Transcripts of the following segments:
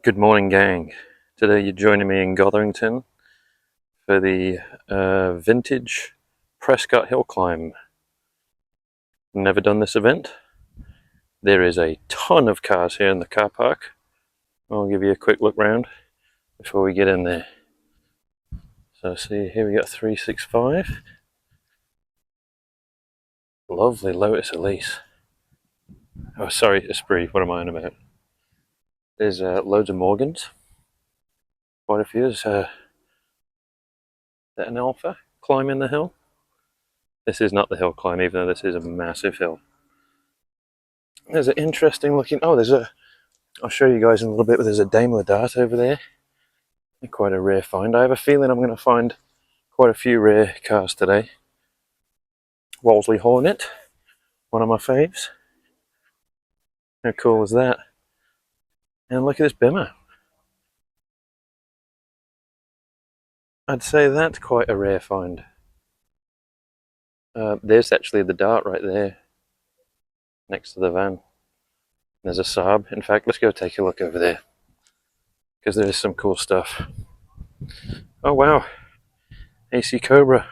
Good morning, gang. Today you're joining me in Gotherington for the vintage Prescott Hill climb. Never done this event. There is a ton of cars here in the car park. I'll give you a quick look round before we get in there. So see, here we got 365. Lovely Lotus Elise. Oh, sorry, Esprit. What am I on about? There's loads of Morgans. Quite a few. There's an Alpha climbing the hill. This is not the hill climb, even though this is a massive hill. There's an interesting looking. Oh, I'll show you guys in a little bit, but there's a Daimler Dart over there. Quite a rare find. I have a feeling I'm going to find quite a few rare cars today. Wolseley Hornet, one of my faves. How cool is that? And look at this Bimmer. I'd say that's quite a rare find. There's actually the Dart right there, next to the van. There's a Saab. In fact, let's go take a look over there, because there is some cool stuff. Oh wow, AC Cobra.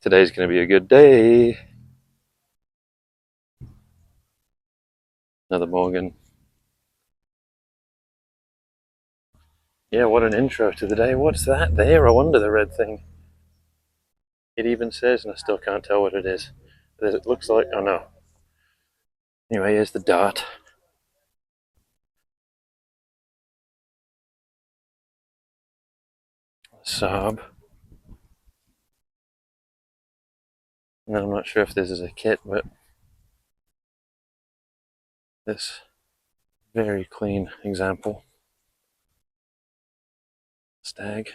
Today's going to be a good day. Another Morgan. Yeah, what an intro to the day. What's that there? I wonder the red thing. It even says, and I still can't tell what it is. It looks like, oh no. Anyway, here's the Dart. Saab. And I'm not sure if this is a kit, but this very clean example. Stag.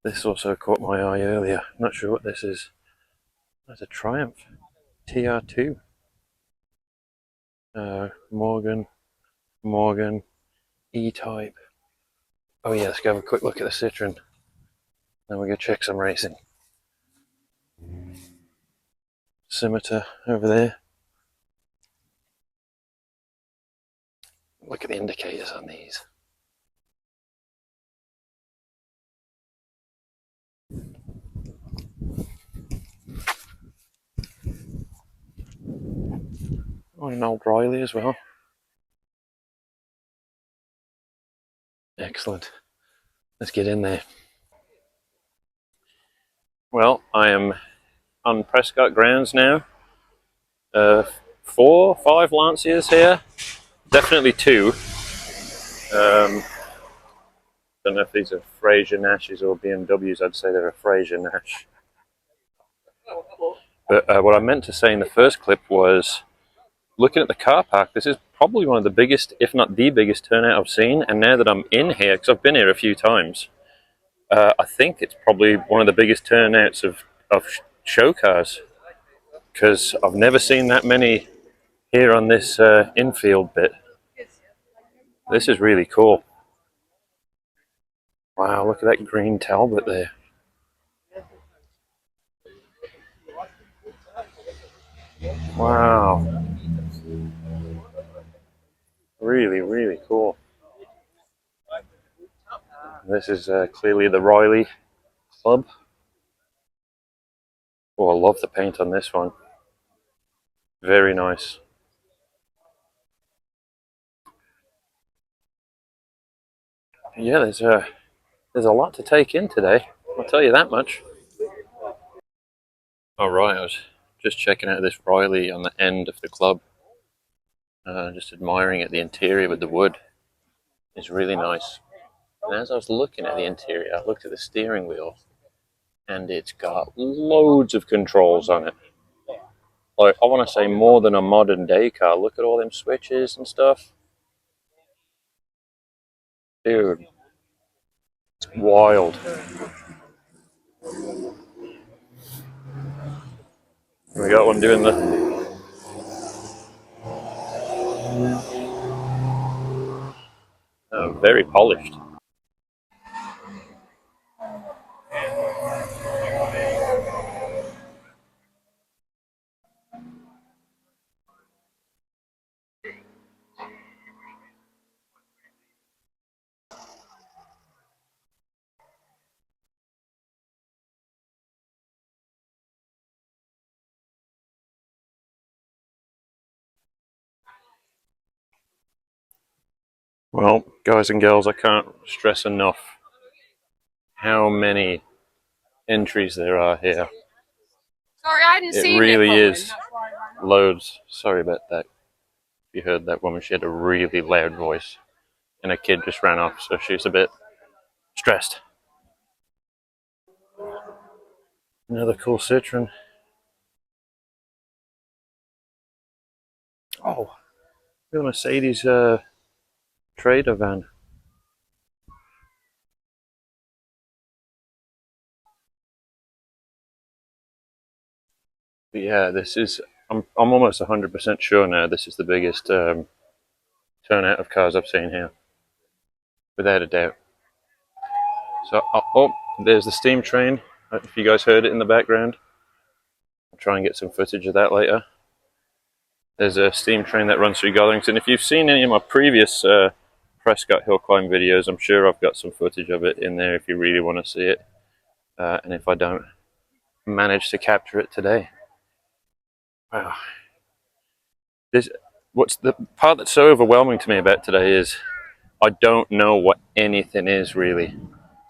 This also caught my eye earlier. Not sure what this is. That's a Triumph TR2. Morgan, E-Type. Oh yeah, let's go have a quick look at the Citroen. Then we'll go check some racing. Scimitar over there. Look at the indicators on these. Oh, an old Riley as well. Excellent. Let's get in there. Well, I am on Prescott grounds now. 4, 5 Lanciers here. Definitely 2. Don't know if these are Fraser Nashes or BMWs. I'd say they're a Fraser Nash. But what I meant to say in the first clip was, looking at the car park, this is probably one of the biggest, if not the biggest turnout I've seen. And now that I'm in here, because I've been here a few times, I think it's probably one of the biggest turnouts of show cars, because I've never seen that many here on this infield bit. This is really cool. Wow, look at that green Talbot there. Wow. Really, really cool. This is clearly the Riley Club. Oh, I love the paint on this one. Very nice. Yeah, there's a lot to take in today. I'll tell you that much. All right, I was just checking out this Riley on the end of the club. Just admiring it. The interior with the wood is really nice. And as I was looking at the interior, I looked at the steering wheel, and it's got loads of controls on it. Like, I want to say more than a modern day car. Look at all them switches and stuff. Dude, it's wild. We got one doing the... very polished. Well, guys and girls, I can't stress enough how many entries there are here. Sorry, I hadn't seen it really is loads. Sorry about that. If you heard that woman, she had a really loud voice, and a kid just ran off, so she's a bit stressed. Another cool Citroen. Oh, real Mercedes trader van. But yeah, this is. I'm almost 100% sure now. This is the biggest turnout of cars I've seen here, without a doubt. So, oh, there's the steam train. If you guys heard it in the background, I'll try and get some footage of that later. There's a steam train that runs through Gothington. If you've seen any of my previous Prescott Hill climb videos, I'm sure I've got some footage of it in there if you really want to see it. And if I don't manage to capture it today. Wow. What's the part that's so overwhelming to me about today is I don't know what anything is really.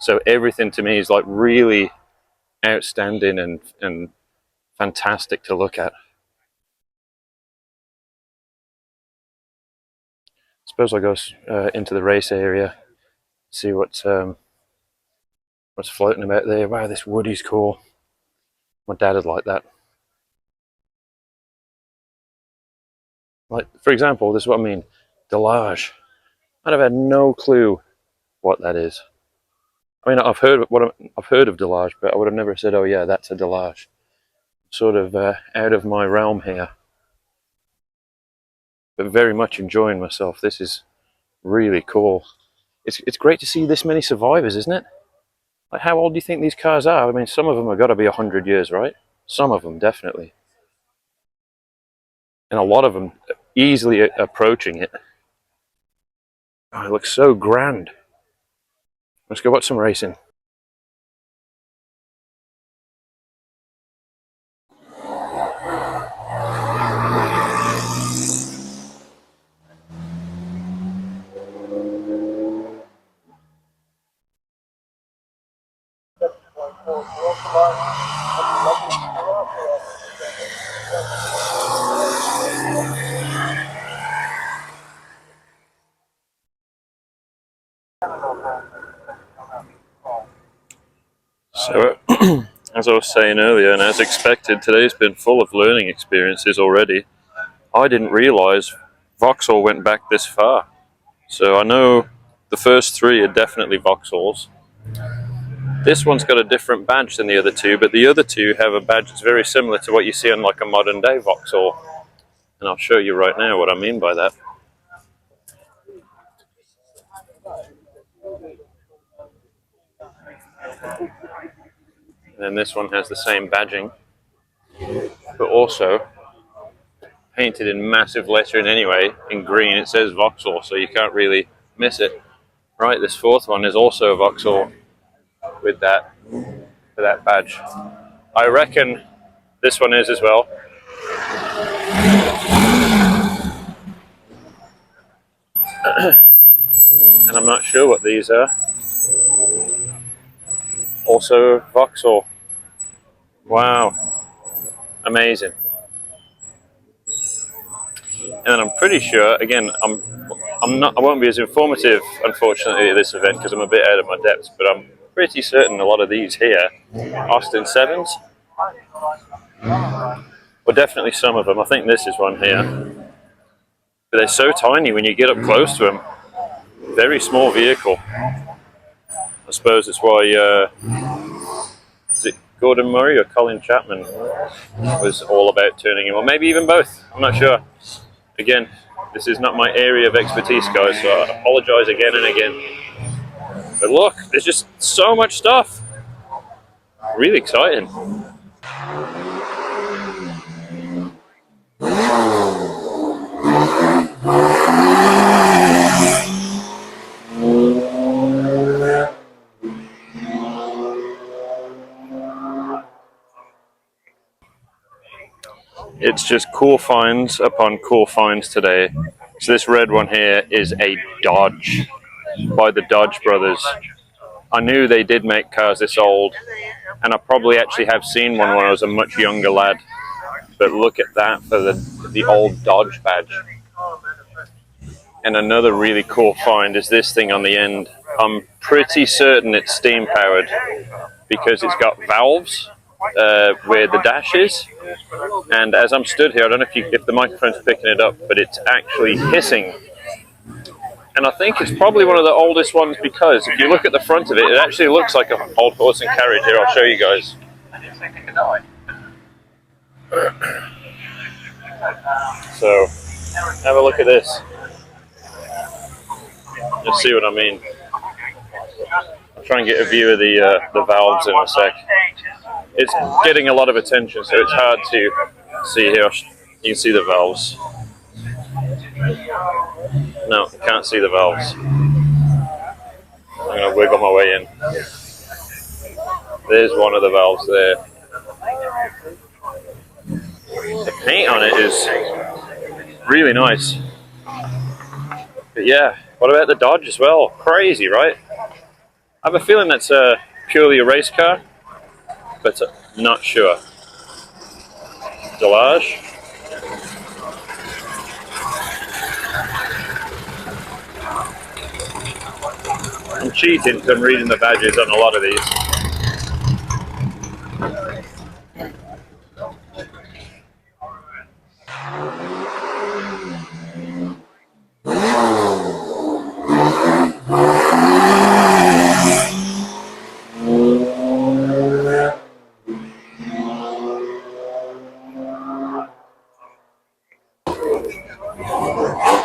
So everything to me is like really outstanding and fantastic to look at. Suppose I'll go into the race area, see what's floating about there. Wow, this Woody's cool. My dad would like that. Like, for example, this is what I mean, Delage. I'd have had no clue what that is. I mean, I've heard of Delage, but I would have never said, "Oh yeah, that's a Delage." Sort of out of my realm here, but very much enjoying myself. This is really cool. It's great to see this many survivors, isn't it? Like, how old do you think these cars are? I mean, some of them have got to be 100 years, right? Some of them, definitely. And a lot of them easily approaching it. Oh, it looks so grand. Let's go watch some racing. So, as I was saying earlier, and as expected, today's been full of learning experiences already. I didn't realise Vauxhall went back this far. So I know the first three are definitely Vauxhalls. This one's got a different badge than the other two, but the other two have a badge that's very similar to what you see on like a modern day Vauxhall. And I'll show you right now what I mean by that. And then this one has the same badging, but also painted in massive lettering anyway, in green. It says Vauxhall, so you can't really miss it. Right, this fourth one is also a Vauxhall with that badge. I reckon this one is as well. And I'm not sure what these are. Also Vauxhall. Wow, amazing. And then I'm pretty sure, again, I won't be as informative, unfortunately, at this event because I'm a bit out of my depth, but I'm pretty certain a lot of these here, Austin 7s, or definitely some of them. I think this is one here. But they're so tiny when you get up close to them. Very small vehicle. I suppose it's why, is it Gordon Murray or Colin Chapman was all about turning him, or maybe even both. I'm not sure. Again, this is not my area of expertise, guys, so I apologise again and again. But look, there's just so much stuff. Really exciting. It's just cool finds upon cool finds today. So this red one here is a Dodge by the Dodge brothers. I knew they did make cars this old, and I probably actually have seen one when I was a much younger lad. But look at that for the old Dodge badge. And another really cool find is this thing on the end. I'm pretty certain it's steam powered because it's got valves where the dash is. And as I'm stood here, I don't know if the microphone's picking it up, but it's actually hissing. And I think it's probably one of the oldest ones because if you look at the front of it, it actually looks like an old horse and carriage. Here, I'll show you guys. So, have a look at this. You'll see what I mean. I'll try and get a view of the valves in a sec. It's getting a lot of attention, so it's hard to see here. You can see the valves. No, you can't see the valves. I'm going to wiggle my way in. There's one of the valves there. The paint on it is really nice. But yeah, what about the Dodge as well? Crazy, right? I have a feeling that's purely a race car, but not sure. Delage. I'm cheating because I'm reading the badges on a lot of these.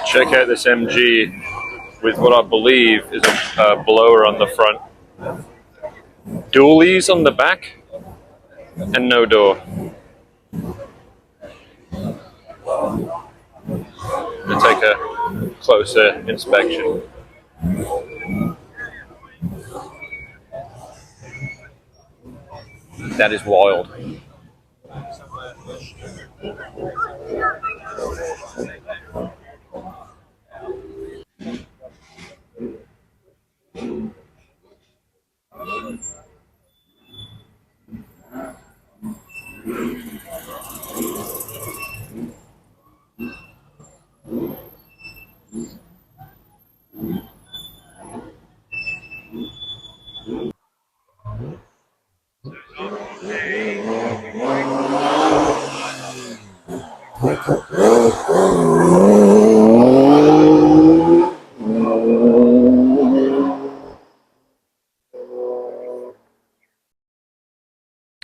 Check out this MG with what I believe is a blower on the front. Dualies on the back and no door. We'll take a closer inspection. That is wild.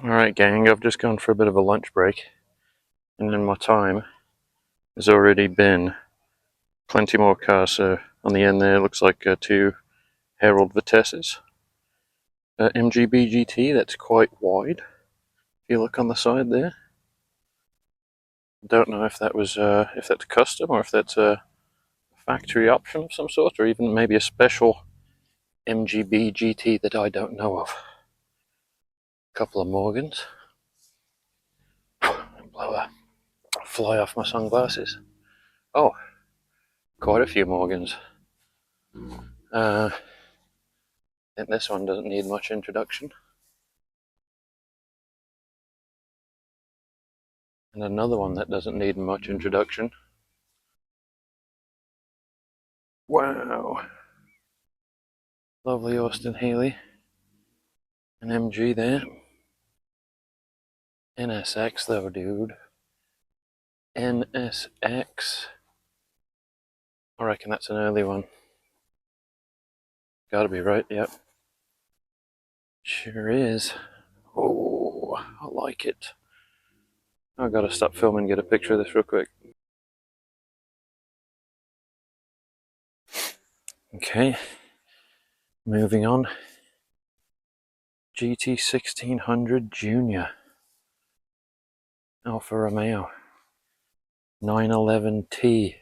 Alright gang, I've just gone for a bit of a lunch break, and in my time has already been plenty more cars. So on the end there looks like two Herald Vitesses. MGB GT, that's quite wide. If you look on the side there, don't know if that was if that's custom or if that's a factory option of some sort, or even maybe a special MGB GT that I don't know of. A couple of Morgans. Blow a fly off my sunglasses. Oh, quite a few Morgans. I think this one doesn't need much introduction. And another one that doesn't need much introduction. Wow. Lovely Austin Healey. An MG there. NSX though, dude. NSX. I reckon that's an early one. Gotta be right, yep. Sure is. Oh, I like it. I've got to stop filming and get a picture of this real quick. Okay, moving on. GT 1600 Junior. Alfa Romeo. 911T.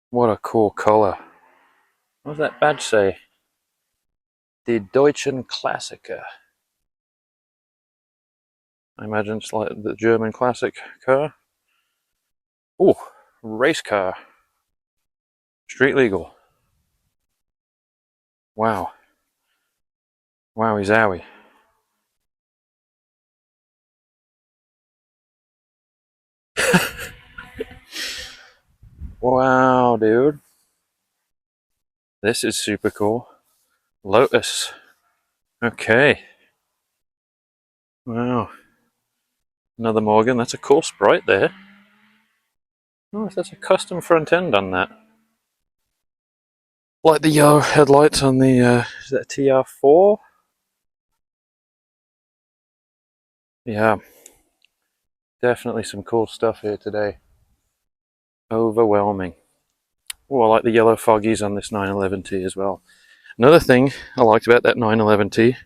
What a cool colour. What does that badge say? The Deutschen Klassiker. I imagine it's like the German classic car. Oh, race car. Street legal. Wow. Wowie zowie. Wow, dude. This is super cool. Lotus. Okay. Wow. Another Morgan. That's a cool sprite there. Oh, that's a custom front end on that. Like the yellow headlights on the, is that a TR4? Yeah. Definitely some cool stuff here today. Overwhelming. Oh, I like the yellow foggies on this 911T as well. Another thing I liked about that 911T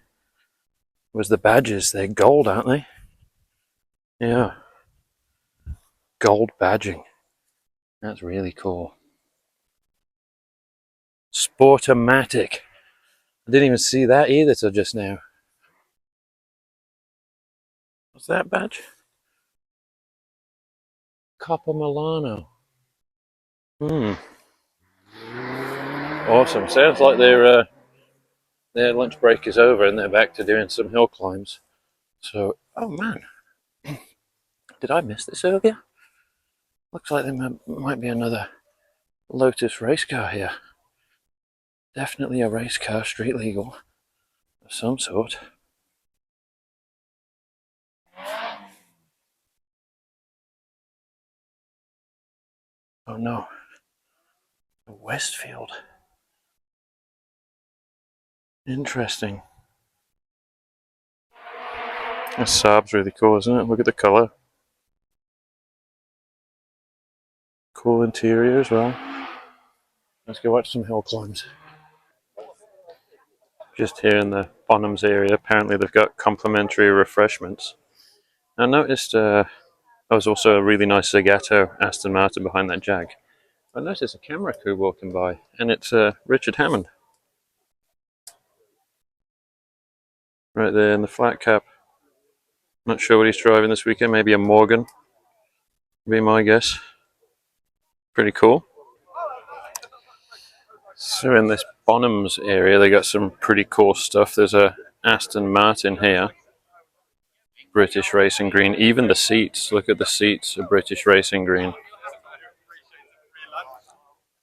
was the badges. They're gold, aren't they? Yeah. Gold badging. That's really cool. Sportomatic. I didn't even see that either till just now. What's that badge? Coppa Milano. Awesome. Sounds like their lunch break is over and they're back to doing some hill climbs. So, oh man, did I miss this earlier? Looks like there might be another Lotus race car here. Definitely a race car, street legal of some sort. Oh no, a Westfield. Interesting. This Saab's really cool, isn't it? Look at the colour. Cool interior as well. Let's go watch some hill climbs. Just here in the Bonhams area, apparently they've got complimentary refreshments. I noticed there was also a really nice Zagato Aston Martin behind that Jag. I noticed a camera crew walking by, and it's Richard Hammond. Right there in the flat cap. Not sure what he's driving this weekend, maybe a Morgan, would be my guess. Pretty cool. So in this Bonhams area, they got some pretty cool stuff. There's a Aston Martin here. British Racing Green. Even the seats, look at the seats, are British Racing Green.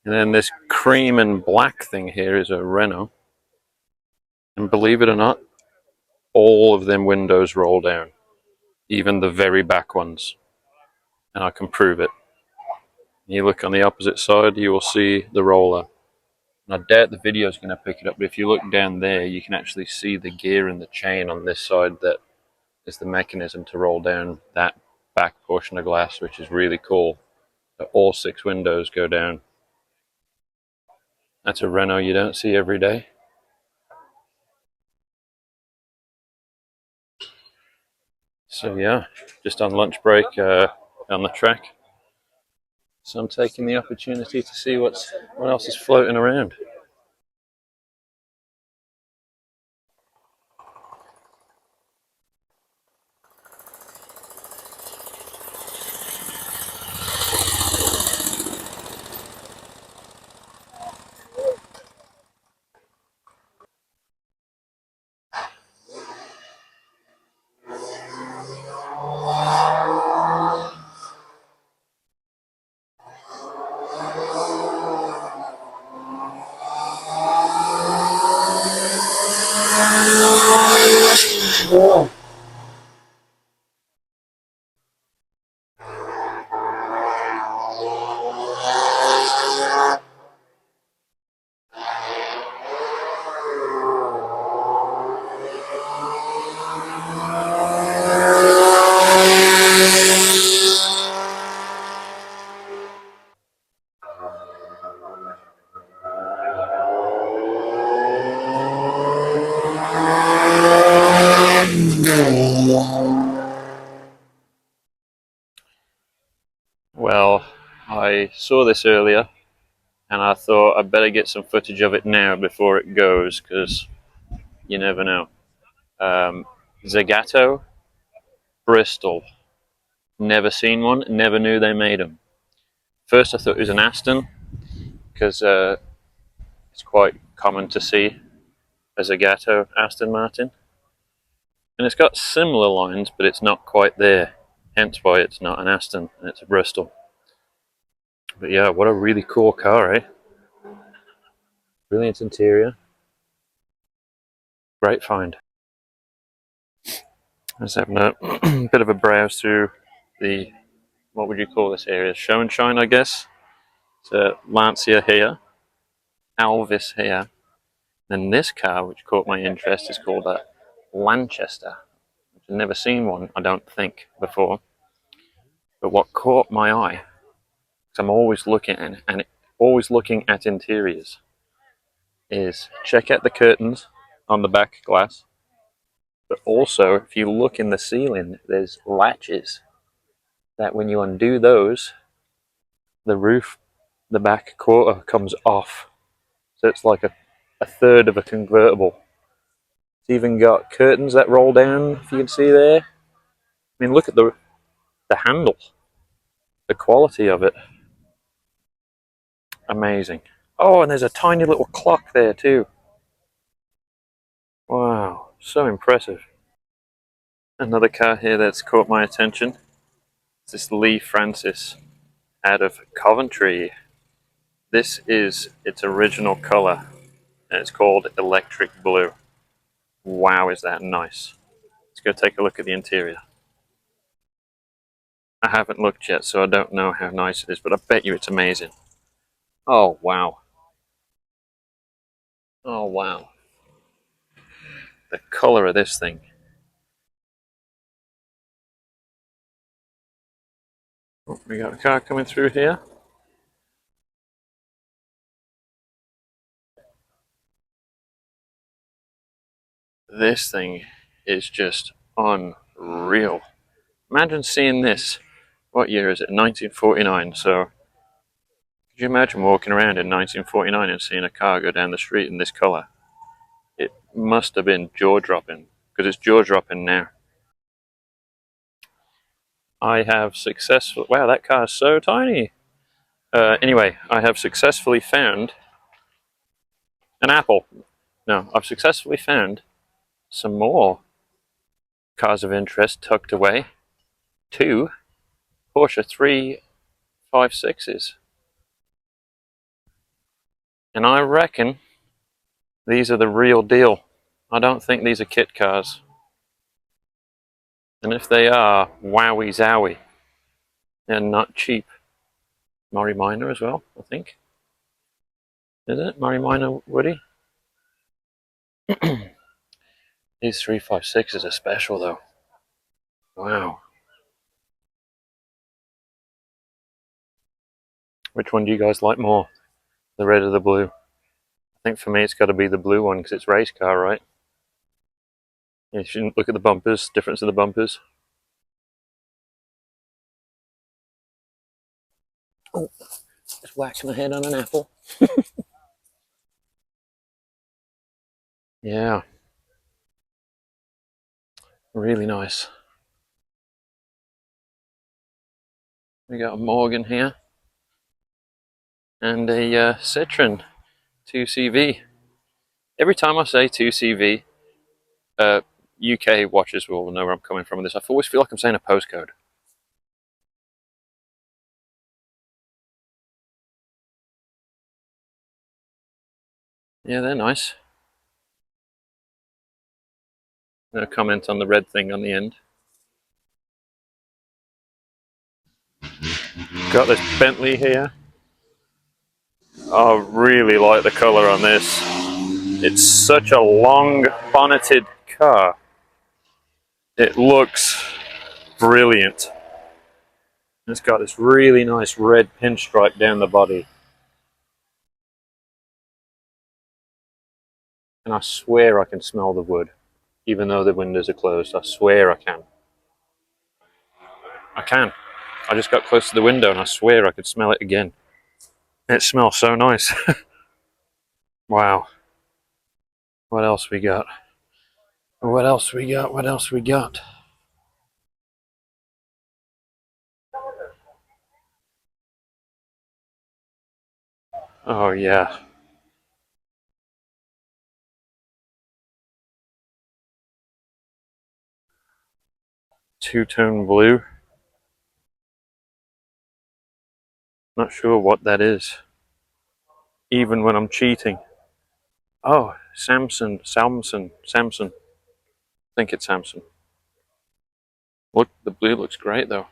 And then this cream and black thing here is a Renault. And believe it or not, all of them windows roll down. Even the very back ones. And I can prove it. You look on the opposite side, you will see the roller. And I doubt the video is going to pick it up, but if you look down there, you can actually see the gear and the chain on this side that is the mechanism to roll down that back portion of glass, which is really cool. So all 6 windows go down. That's a Renault you don't see every day. So yeah, just on lunch break on the track. So I'm taking the opportunity to see what else is floating around. Well, I saw this earlier and I thought I'd better get some footage of it now before it goes, because you never know. Zagato, Bristol. Never seen one, never knew they made them. First I thought it was an Aston, because it's quite common to see a Zagato Aston Martin. And it's got similar lines, but it's not quite there. Hence why it's not an Aston, and it's a Bristol. But yeah, what a really cool car, eh? Brilliant interior. Great find. Let's have a bit of a browse through the, what would you call this area? Show and shine, I guess. It's a Lancia here, Alvis here. And this car, which caught my interest, is called a Lanchester. I've never seen one, I don't think, before. But what caught my eye, because I'm always looking at interiors, is check out the curtains on the back glass. But also, if you look in the ceiling, there's latches that when you undo those, the roof, the back quarter comes off. So it's like a third of a convertible. It's even got curtains that roll down, if you can see there. I mean, look at the handle, the quality of it. Amazing. Oh, and there's a tiny little clock there too. Wow, so impressive. Another car here that's caught my attention. It's this Lee Francis out of Coventry. This is its original colour, and it's called Electric Blue. Wow, is that nice. Let's go take a look at the interior. I haven't looked yet, so I don't know how nice it is, but I bet you it's amazing. Oh, wow. Oh, wow. The colour of this thing. Oh, we got a car coming through here. This thing is just unreal. Imagine seeing this. What year is it? 1949. So, could you imagine walking around in 1949 and seeing a car go down the street in this colour? It must have been jaw-dropping, because it's jaw-dropping now. I have successfully... Wow, that car is so tiny! Anyway, I have successfully found an apple. No, I've successfully found some more cars of interest tucked away. 2 Porsche 356s. And I reckon these are the real deal. I don't think these are kit cars. And if they are, wowie zowie. They're not cheap. Murray Minor as well, I think. Is it? Murray Minor Woody? These 356s are special though. Wow. Which one do you guys like more? The red or the blue? I think for me it's got to be the blue one because it's race car, right? You shouldn't look at the bumpers, difference of the bumpers. Oh, just whacked my head on an apple. Yeah. Really nice. We got a Morgan here. And a Citroen 2CV. Every time I say 2CV, UK watchers will know where I'm coming from with this. I always feel like I'm saying a postcode. Yeah, they're nice. No comment on the red thing on the end. Got this Bentley here. I really like the colour on this. It's such a long bonneted car. It looks brilliant. It's got this really nice red pinstripe down the body. And I swear I can smell the wood, even though the windows are closed. I swear I can. I can. I just got close to the window and I swear I could smell it again. It smells so nice. Wow. What else we got? What else we got? What else we got? Oh yeah. Two-tone blue. Not sure what that is. Even when I'm cheating. Oh, Samson. I think it's Samson. Look, the blue looks great though.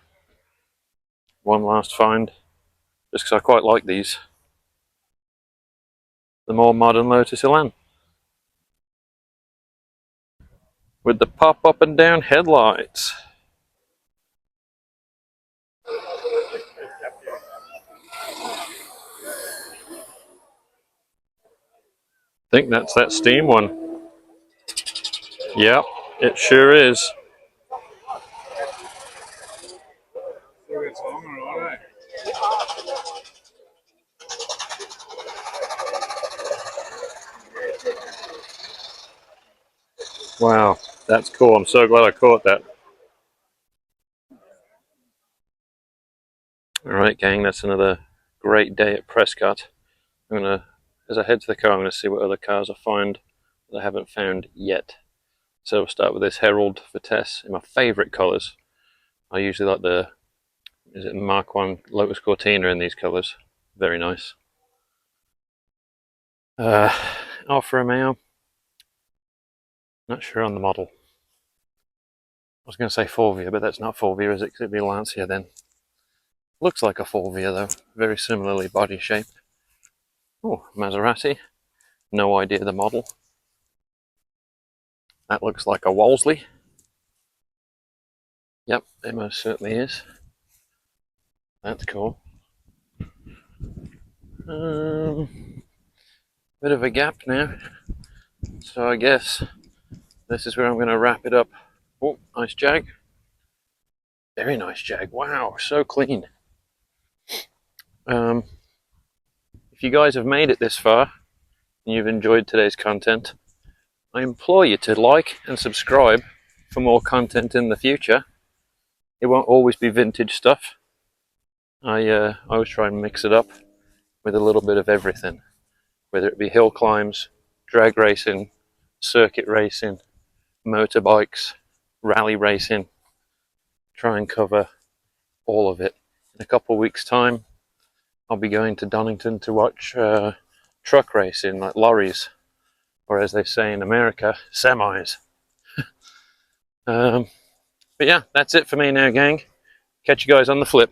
One last find. Just because I quite like these. The more modern Lotus Elan. With the pop up and down headlights. I think that's that steam one. Yep, it sure is. Wow, that's cool. I'm so glad I caught that. Alright gang, that's another great day at Prescott. As I head to the car, I'm gonna see what other cars I find that I haven't found yet. So we'll start with this Herald for Tess in my favourite colours. I usually like the, is it Mark 1 Lotus Cortina in these colours. Very nice. Alfa Romeo. Not sure on the model. I was going to say Forvia, but that's not Forvia, is it? 'Cause it'd be Lancia then. Looks like a Forvia though. Very similarly body shape. Oh, Maserati. No idea the model. That looks like a Wolseley. Yep, it most certainly is. That's cool. Bit of a gap now. So I guess this is where I'm going to wrap it up. Oh, nice Jag. Very nice Jag. Wow, so clean. If you guys have made it this far and you've enjoyed today's content, I implore you to like and subscribe for more content in the future. It won't always be vintage stuff. I always try and mix it up with a little bit of everything, whether it be hill climbs, drag racing, circuit racing, motorbikes, rally racing. Try and cover all of it. In a couple of weeks' time, I'll be going to Donington to watch truck racing, like lorries, or as they say in America, semis. But yeah, that's it for me now, gang. Catch you guys on the flip.